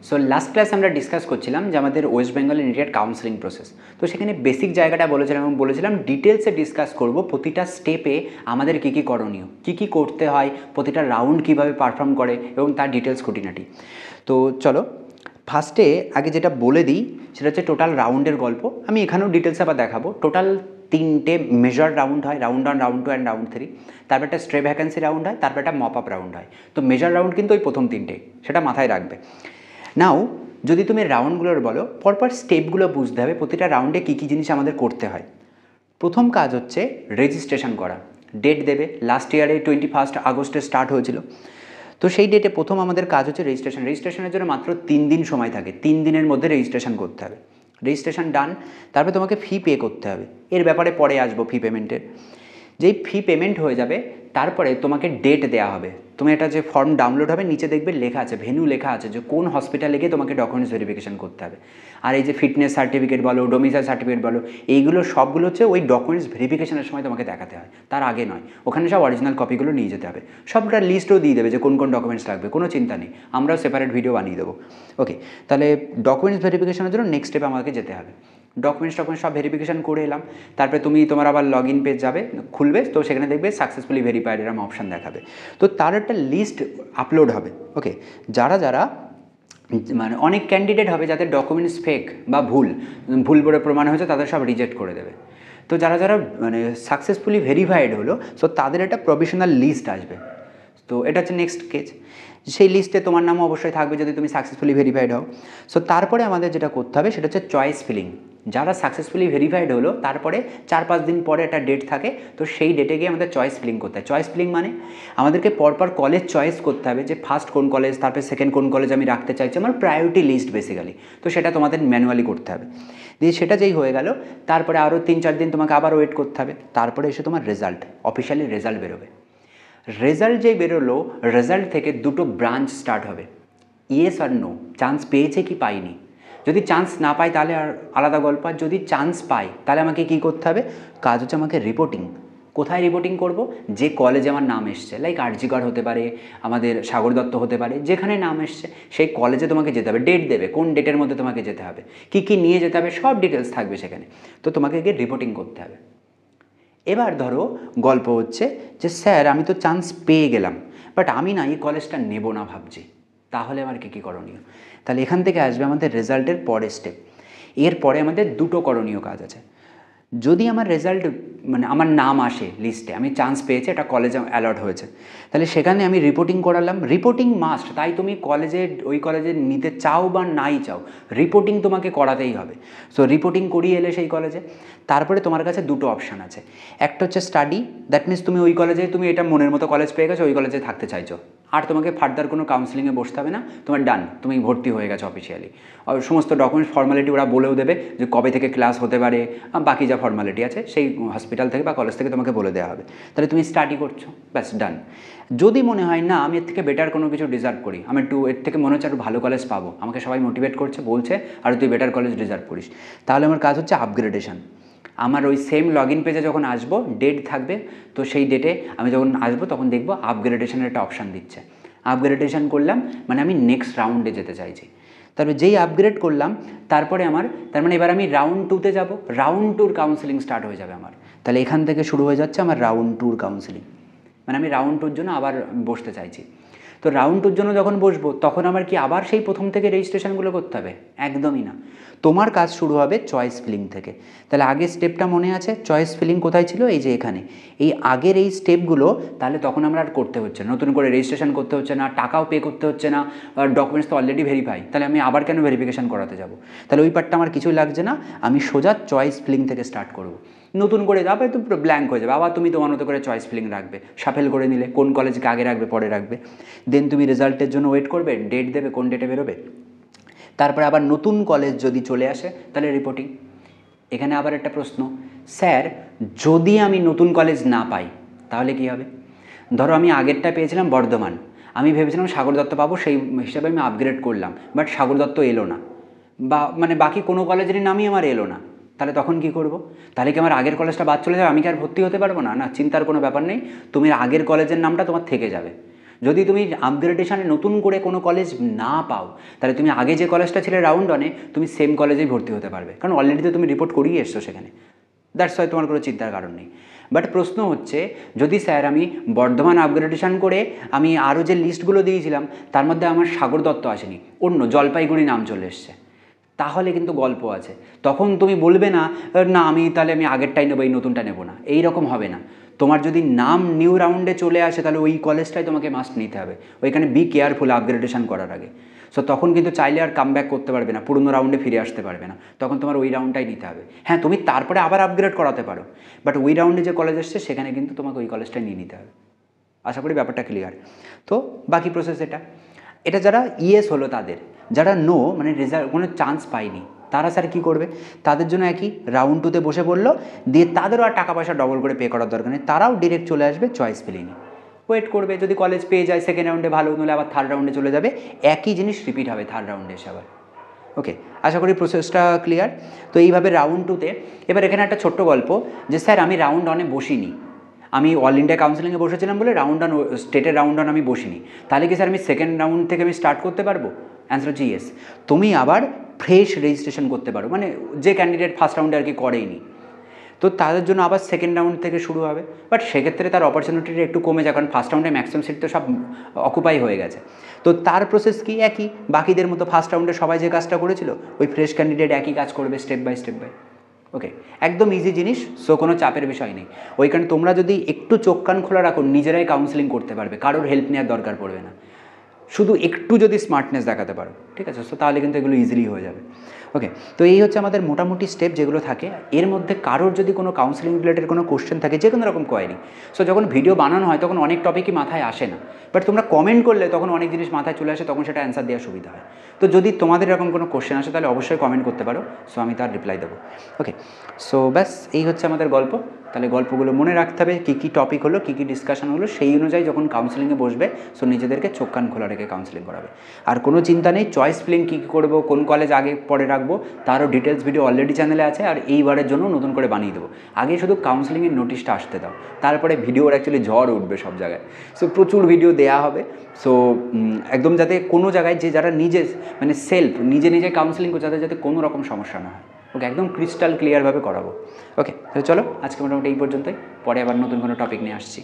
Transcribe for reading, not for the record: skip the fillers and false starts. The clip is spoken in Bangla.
সো লাস্ট ক্লাস আমরা ডিসকাস করছিলাম যে আমাদের ওয়েস্ট বেঙ্গল ইন্ডিয়ার কাউন্সেলিং প্রসেস। তো সেখানে বেসিক জায়গাটা বলেছিলাম এবং বলেছিলাম ডিটেলসে ডিসকাস করব প্রতিটা স্টেপে আমাদের কী কী করণীয়, কী কী করতে হয়, প্রতিটা রাউন্ড কীভাবে পারফর্ম করে এবং তার ডিটেলস খুঁটিনাটি। তো চলো ফার্স্টে আগে যেটা বলে দিই সেটা হচ্ছে টোটাল রাউন্ডের গল্প। আমি এখানেও ডিটেলস আবার দেখাবো। টোটাল 3টে মেজর রাউন্ড হয়, রাউন্ড 1, রাউন্ড 2 অ্যান্ড রাউন্ড 3। তারপর একটা স্ট্রে ভ্যাকেন্সি রাউন্ড হয়, তারপর একটা মপ আপ রাউন্ড হয়। তো মেজর রাউন্ড কিন্তু ওই প্রথম 3টে, সেটা মাথায় রাখবে। নাও যদি তুমি রাউন্ডগুলোর বলো, পরপর স্টেপগুলো বুঝতে হবে প্রতিটা রাউন্ডে কী কী জিনিস আমাদের করতে হয়। প্রথম কাজ হচ্ছে রেজিস্ট্রেশন করা। ডেট দেবে, লাস্ট ইয়ারে 21 আগস্টে স্টার্ট হয়েছিল। তো সেই ডেটে প্রথম আমাদের কাজ হচ্ছে রেজিস্ট্রেশন। রেজিস্ট্রেশনের জন্য মাত্র 3 দিন সময় থাকে, 3 দিনের মধ্যে রেজিস্ট্রেশন করতে হবে। রেজিস্ট্রেশন ডান, তারপরে তোমাকে ফি পে করতে হবে। এর ব্যাপারে পরে আসবো ফি পেমেন্টের। যেই ফি পেমেন্ট হয়ে যাবে তারপরে তোমাকে ডেট দেওয়া হবে। তুমি এটা যে ফর্ম ডাউনলোড হবে, নিচে দেখবে লেখা আছে, ভেন্যু লেখা আছে যে কোন হসপিটালে গিয়ে তোমাকে ডকুমেন্টস ভেরিফিকেশন করতে হবে। আর এই যে ফিটনেস সার্টিফিকেট বলো, ডোমিসাইল সার্টিফিকেট বলো, এইগুলো সবগুলো হচ্ছে ওই ডকুমেন্টস ভেরিফিকেশনের সময় তোমাকে দেখাতে হয়, তার আগে নয়। ওখানে সব অরিজিনাল কপিগুলো নিয়ে যেতে হবে। সবটা লিস্টও দিয়ে দেবে যে কোন কোন ডকুমেন্টস লাগবে, কোনো চিন্তা নেই, আমরাও সেপারেট ভিডিও বানিয়ে দেবো। ওকে, তাহলে ডকুমেন্টস ভেরিফিকেশনের জন্য নেক্সট স্টেপে আমাকে যেতে হবে। ডকুমেন্টস সব ভেরিফিকেশন করে এলাম। তারপরে তোমার আবার লগ ইন পেজ যাবে, খুলবে, তো সেখানে দেখবে সাকসেসফুলি ভেরিফাইড এরকম অপশান দেখাবে। তো তার একটা লিস্ট আপলোড হবে। ওকে, যারা যারা মানে অনেক ক্যান্ডিডেট হবে যাদের ডকুমেন্টস ফেক বা ভুল বলে প্রমাণ হয়েছে, তাদের সব রিজেক্ট করে দেবে। তো যারা যারা মানে সাকসেসফুলি ভেরিফাইড হলো, সো তাদের একটা প্রভিশনাল লিস্ট আসবে। তো এটা হচ্ছে নেক্সট কেস। সেই লিস্টে তোমার নামও অবশ্যই থাকবে যদি তুমি সাকসেসফুলি ভেরিফাইড হও। সো তারপরে আমাদের যেটা করতে হবে সেটা হচ্ছে চয়েস ফিলিং। যারা সাকসেসফুলি ভেরিফাইড হলো তারপরে 4-5 দিন পরে একটা ডেট থাকে, তো সেই ডেটে গিয়ে আমাদের চয়েস ফিলিং করতে হয়। চয়েস ফিলিং মানে আমাদেরকে পরপর কলেজ চয়েস করতে হবে যে ফার্স্ট কোন কলেজ, তারপরে সেকেন্ড কোন কলেজ আমি রাখতে চাইছি, আমার প্রায়োরিটি লিস্ট বেসিক্যালি। তো সেটা তোমাদের ম্যানুয়ালি করতে হবে। দিয়ে সেটা যেই হয়ে গেল, তারপরে আরও 3-4 দিন তোমাকে আবার ওয়েট করতে হবে। তারপরে এসে তোমার রেজাল্ট, অফিসিয়ালি রেজাল্ট বেরোবে। রেজাল্ট যেই বেরোলো, রেজাল্ট থেকে দুটো ব্রাঞ্চ স্টার্ট হবে, ইয়েস আর নো, চান্স পেয়েছে কি পাইনি। যদি চান্স না পাই তাহলে আর আলাদা গল্প, আর যদি চান্স পাই তাহলে আমাকে কী করতে হবে, কাজ হচ্ছে আমাকে রিপোর্টিং। কোথায় রিপোর্টিং করব? যে কলেজে আমার নাম এসছে, লাইক আরজিকর হতে পারে, আমাদের সাগর দত্ত হতে পারে, যেখানে নাম এসছে সেই কলেজে তোমাকে যেতে হবে। ডেট দেবে, কোন ডেটের মধ্যে তোমাকে যেতে হবে, কী কী নিয়ে যেতে হবে, সব ডিটেলস থাকবে সেখানে। তো তোমাকে গিয়ে রিপোর্টিং করতে হবে। এবার ধরো গল্প হচ্ছে যে স্যার আমি তো চান্স পেয়ে গেলাম, বাট আমি না এই কলেজটা নেব না ভাবছি, তাহলে আমার কী কী করণীয়? তাহলে এখান থেকে আসবে আমাদের রেজাল্টের পরের স্টেপ। এরপরে আমাদের দুটো করণীয় কাজ আছে। যদি আমার রেজাল্ট মানে আমার নাম আসে লিস্টে, আমি চান্স পেয়েছি, একটা কলেজে অ্যালট হয়েছে, তাহলে সেখানে আমি রিপোর্টিং করালাম। রিপোর্টিং মাস্ট, তাই তুমি ওই কলেজে নিতে চাও বা নাই চাও, রিপোর্টিং তোমাকে করাতেই হবে। সো রিপোর্টিং করিয়ে এলে সেই কলেজে, তারপরে তোমার কাছে দুটো অপশান আছে। একটা হচ্ছে স্টাডি, দ্যাট মিনস তুমি ওই কলেজে, তুমি এটা মনের মতো কলেজ পেয়ে গেছো, ওই কলেজে থাকতে চাইছো, আর তোমাকে ফার্দার কোনো কাউন্সিলিংয়ে বসতে হবে না, তোমার ডান, তুমি ভর্তি হয়ে গেছো অফিসিয়ালি। আর সমস্ত ডকুমেন্টস ফর্মালিটি ওরা বলেও দেবে যে কবে থেকে ক্লাস হতে পারে, বাকি যা ফর্মালিটি আছে সেই হসপিটাল থেকে বা কলেজ থেকে তোমাকে বলে দেওয়া হবে। তাহলে তুমি স্টাডি করছো, ব্যাস ডান। যদি মনে হয় না আমি এর থেকে বেটার কোনো কিছু ডিজার্ভ করি, আমি একটু এর থেকে মনে হচ্ছে একটু ভালো কলেজ পাবো, আমাকে সবাই মোটিভেট করছে, বলছে আর তুই বেটার কলেজ ডিজার্ভ করিস, তাহলে আমার কাজ হচ্ছে আপগ্রেডেশন। আমার ওই সেম লগ ইন পেজে যখন আসবো, ডেট থাকবে, তো সেই ডেটে আমি যখন আসবো তখন দেখবো আপগ্রেডেশনের একটা অপশান দিচ্ছে। আপগ্রেডেশন করলাম মানে আমি নেক্সট রাউন্ডে যেতে চাইছি। তারপরে যেই আপগ্রেড করলাম তারপরে তার মানে এবার আমি রাউন্ড 2তে যাব, রাউন্ড 2র কাউন্সেলিং স্টার্ট হয়ে যাবে আমার। তাহলে এখান থেকে শুরু হয়ে যাচ্ছে আমার রাউন্ড 2র কাউন্সেলিং, মানে আমি রাউন্ড 2র জন্য আবার বসতে চাইছি। তো রাউন্ড 2র জন্য যখন বসবো তখন আমার কি আবার সেই প্রথম থেকে রেজিস্ট্রেশনগুলো করতে হবে? একদমই না, তোমার কাজ শুরু হবে চয়েস ফিলিং থেকে। তাহলে আগের স্টেপটা মনে আছে, চয়েস ফিলিং কোথায় ছিল? এই যে এখানে, এই আগের এই স্টেপগুলো তাহলে তখন আমরা আর করতে হচ্ছে না, নতুন করে রেজিস্ট্রেশন করতে হচ্ছে না, টাকাও পে করতে হচ্ছে না, ডকুমেন্টস তো অলরেডি ভেরিফাই, তাহলে আমি আবার কেন ভেরিফিকেশান করাতে যাব? তাহলে ওই পার্টটা আমার কিছুই লাগছে না, আমি সোজা চয়েস ফিলিং থেকে স্টার্ট করব। নতুন করে আবার তো পুরো ব্ল্যাঙ্ক হয়ে যাবে, আবার তুমি তোমার মতো করে চয়েস ফিলিং রাখবে, শাফেল করে নিলে কোন কলেজকে আগে রাখবে পরে রাখবে। দেন তুমি রেজাল্টের জন্য ওয়েট করবে, ডেট দেবে কোন ডেটে বেরোবে। তারপরে আবার নতুন কলেজ যদি চলে আসে তাহলে রিপোর্টিং। এখানে আবার একটা প্রশ্ন, স্যার যদি আমি নতুন কলেজ না পাই তাহলে কী হবে? ধরো আমি আগেরটা পেয়েছিলাম বর্ধমান, আমি ভেবেছিলাম সাগর দত্ত পাবো, সেই হিসাবে আমি আপগ্রেড করলাম, বাট সাগর দত্ত এলো না, বা মানে বাকি কোনো কলেজেরই নামই আমার এলো না, তাহলে তখন কি করব? তাহলে কি আমার আগের কলেজটা বাদ চলে যাবে, আমি কি আর ভর্তি হতে পারবো না? না, চিন্তার কোনো ব্যাপার নেই, তুমি আগের কলেজের নামটা তোমার থেকে যাবে। যদি তুমি আপগ্রেডেশনে নতুন করে কোনো কলেজ না পাও, তাহলে তুমি আগে যে কলেজটা ছিল রাউন্ড অনে তুমি সেম কলেজেই ভর্তি হতে পারবে, কারণ অলরেডি তো তুমি রিপোর্ট করিয়ে এসছো সেখানে। দ্যাটস ওয়াই তোমার কোনো চিন্তার কারণ নেই। বাট প্রশ্ন হচ্ছে, যদি স্যার আমি বর্ধমান আপগ্রেডেশন করে আমি আরও যে লিস্টগুলো দিয়েছিলাম তার মধ্যে আমার সাগর দত্ত আসেনি, অন্য জলপাইগুড়ি নাম চলে এসছে, তাহলে কিন্তু গল্প আছে। তখন তুমি বলবে না না আমি তাহলে আমি আগেরটাই নেবো, এই নতুনটা নেবো না, এই রকম হবে না। তোমার যদি নাম নিউ রাউন্ডে চলে আসে তাহলে ওই কলেজটাই তোমাকে মাস্ট নিতে হবে। ওইখানে বি কেয়ারফুল আপগ্রেডেশন করার আগে। সো তখন কিন্তু চাইলে আর কাম ব্যাক করতে পারবে না, পুরনো রাউন্ডে ফিরে আসতে পারবে না, তখন তোমার ওই রাউন্ডটাই নিতে হবে। হ্যাঁ, তুমি তারপরে আবার আপগ্রেড করাতে পারো, বাট ওই রাউন্ডে যে কলেজ এসছে সেখানে কিন্তু তোমাকে ওই কলেজটাই নিয়ে নিতে হবে। আশা করি ব্যাপারটা ক্লিয়ার। তো বাকি প্রসেস এটা যারা ইয়েস হলো তাদের, যারা নো মানে রেজাল্ট কোনো চান্স পায়নি, তারা স্যার কী করবে? তাদের জন্য একই রাউন্ড 2তে বসে পড়লো, দিয়ে তাদেরও আর টাকা পয়সা ডবল করে পে করার দরকার নেই, তারাও ডিরেক্ট চলে আসবে চয়েস ফিলিংয়ে, ওয়েট করবে, যদি কলেজ পেয়ে যায় সেকেন্ড রাউন্ডে ভালো, নলে আবার থার্ড রাউন্ডে চলে যাবে, একই জিনিস রিপিট হবে থার্ড রাউন্ডে এসে আবার। ওকে, আশা করি প্রসেসটা ক্লিয়ার। তো এইভাবে রাউন্ড 2তে, এবার এখানে একটা ছোট্ট গল্প যে স্যার আমি রাউন্ড 1-এ বসিনি, আমি অল ইন্ডিয়া কাউন্সিলিংয়ে বসেছিলাম বলে রাউন্ড 1 স্টেটের রাউন্ড 1 আমি বসিনি, তাহলে কি স্যার আমি সেকেন্ড রাউন্ড থেকে আমি স্টার্ট করতে পারবো? অ্যান্সার হচ্ছে ইয়েস। তুমি আবার ফ্রেশ রেজিস্ট্রেশন করতে পারো, মানে যে ক্যান্ডিডেট ফার্স্ট রাউন্ডে আর কি করেইনি, তো তাদের জন্য আবার সেকেন্ড রাউন্ড থেকে শুরু হবে। বাট সেক্ষেত্রে তার অপরচুনিটিটা একটু কমে যায়, কারণ ফার্স্ট রাউন্ডে ম্যাক্সিমাম সিট তো সব অকুপাই হয়ে গেছে। তো তার প্রসেস কি একই, বাকিদের মতো ফার্স্ট রাউন্ডে সবাই যে কাজটা করেছিল ওই ফ্রেশ ক্যান্ডিডেট একই কাজ করবে স্টেপ বাই স্টেপ বাই। ওকে, একদম ইজি জিনিস, সো কোনো চাপের বিষয় নেই। ওইখানে তোমরা যদি একটু চোখ কান খোলা রাখো নিজেরাই কাউন্সিলিং করতে পারবে, কারোর হেল্প নেওয়ার দরকার পড়বে না, শুধু একটু যদি স্মার্টনেস দেখাতে পারো, ঠিক আছে? সো তাহলে কিন্তু এগুলো ইজিলি হয়ে যাবে। ওকে, তো এই হচ্ছে আমাদের মোটামুটি স্টেপ যেগুলো থাকে। এর মধ্যে কারোর যদি কোনো কাউন্সিলিং রিলেটেড কোনো কোশ্চেন থাকে, যে কোনো রকম কোয়ারি, সো যখন ভিডিও বানানো হয় তখন অনেক টপিকই মাথায় আসে না, বাট তোমরা কমেন্ট করলে তখন অনেক জিনিস মাথায় চলে আসে, তখন সেটা অ্যান্সার দেওয়ার সুবিধা হয়। তো যদি তোমাদের এরকম কোনো কোশ্চেন আসে তাহলে অবশ্যই কমেন্ট করতে পারো, সো আমি তার রিপ্লাই দেবো। ওকে, সো ব্যাস এই হচ্ছে আমাদের গল্প। তাহলে গল্পগুলো মনে রাখতে হবে, কী কী টপিক হলো, কী কী ডিসকাশন হলো, সেই অনুযায়ী যখন কাউন্সিলিংয়ে বসবে সো নিজেদেরকে চোখ কান খোলা রেখে কাউন্সিলিং করাবে। আর কোনো চিন্তা নেই, চয়েস ফিলিং কী কী করবো, কোন কলেজ আগে পরে রাখবো, তারও ডিটেলস ভিডিও অলরেডি চ্যানেলে আছে, আর এইবারের জন্য নতুন করে বানিয়ে দেবো। আগে শুধু কাউন্সিলিংয়ের নোটিশটা আসতে দাও, তারপরে ভিডিওর অ্যাকচুয়ালি ঝড় উঠবে সব জায়গায়। সো প্রচুর ভিডিও দেওয়া হবে, সো একদম যাতে কোনো জায়গায় যে যারা নিজে মানে সেলফ নিজে কাউন্সিলিং করছে তাদের যাতে কোনো রকম সমস্যা না হয়। ওকে, একদম ক্রিস্টাল ক্লিয়ারভাবে করাবো। ওকে, তাহলে চলো আজকে মোটামুটি এই পর্যন্তই, পরে আবার নতুন কোনো টপিক নিয়ে আসছি।